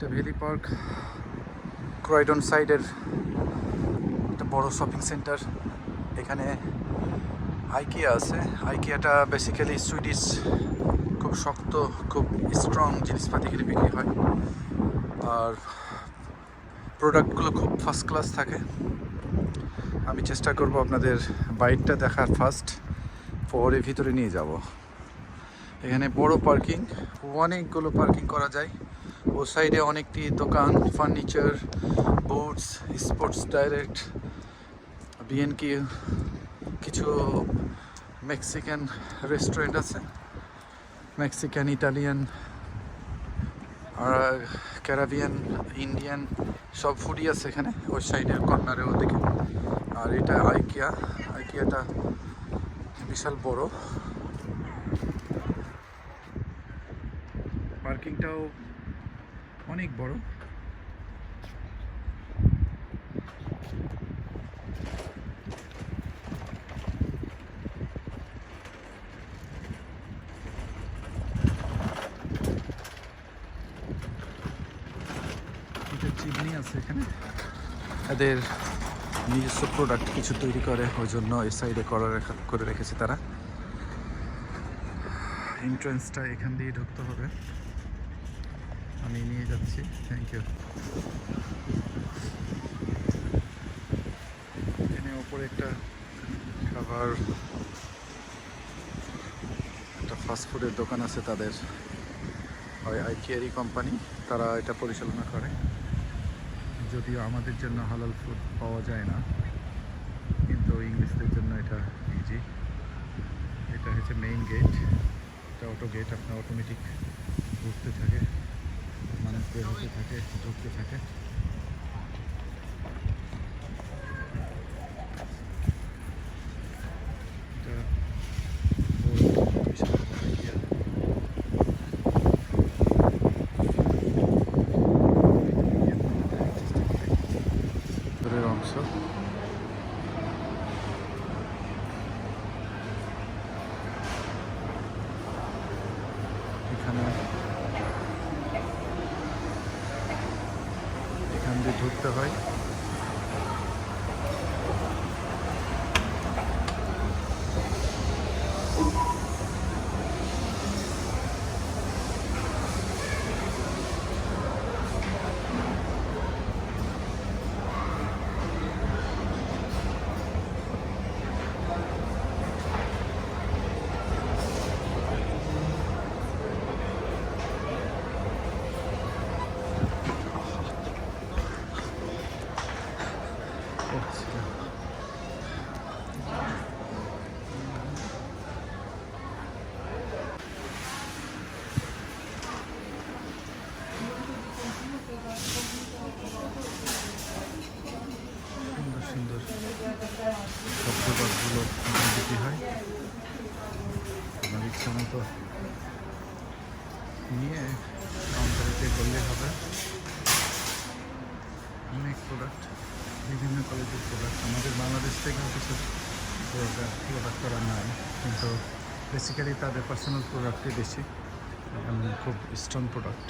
একটা valley park, Croydon সাইডের একটা বড় শপিং সেন্টার। এখানে আইকিয়া আছে। আইকিয়াটা বেসিক্যালি সুইডিশ, খুব শক্ত, খুব স্ট্রং জিনিসপাতি এখানে বিক্রি হয়। আর প্রোডাক্টগুলো খুব ফার্স্ট ক্লাস থাকে। আমি চেষ্টা করব আপনাদের বাইকটা দেখার ফার্স্ট, পরে ভিতরে নিয়ে যাব। এখানে বড় পার্কিং, অনেকগুলো পার্কিং করা যায়। ও সাইডে অনেকটি দোকান, ফার্নিচার, বুটস, স্পোর্টস ডাইরেক্ট, বিএনকি, কিছু মেক্সিকান রেস্টুরেন্ট আছে, মেক্সিকান, ইটালিয়ান আর ক্যারাবিয়ান, ইন্ডিয়ান সব ফুডই আছে এখানে ওই সাইডের কর্নারে ওদিকে। আর এটা আইকিয়া। আইকিয়াটা বিশাল বড়, পার্কিংটাও অনেক বড়। চিমনি আছে এখানে, এদের নিজস্ব প্রোডাক্ট কিছু তৈরি করে, ওই জন্য এই সাইডে করে রেখেছে তারা। এন্ট্রান্সটা এখান দিয়ে ঢুকতে হবে, আমি নিয়ে যাচ্ছি। Thank you. এখানে ওপরে একটা খাবার, একটা ফাস্টফুডের দোকান আছে তাদের, ওই আইকিয়ারি কোম্পানি, তারা এটা পরিচালনা করে। যদিও আমাদের জন্য হালাল ফুড পাওয়া যায় না, কিন্তু ইংলিশদের জন্য এটা ইজি। এটা হচ্ছে মেইন গেট, এটা অটো গেট, আপনার অটোমেটিক ঘুরতে থাকে, মানুষ বের হতে থাকে, ঢুকতে থাকে। এটা বিশাল অংশ। এখান দিয়ে ঢুকতে হয়। সুন্দর সুন্দর শব্দবাদগুলো বিক্রি হয়। আপনার ইচ্ছা মতো নিয়ে কাউন্টারে পে করলেই হবে। অনেক প্রোডাক্ট, বিভিন্ন কোয়ালিটির প্রোডাক্ট। আমাদের বাংলাদেশ থেকেও কিছু প্রোডাক্ট করা নাই, কিন্তু বেসিক্যালি তাদের পার্সোনাল প্রোডাক্টই বেশি এবং খুব স্ট্রং প্রোডাক্ট।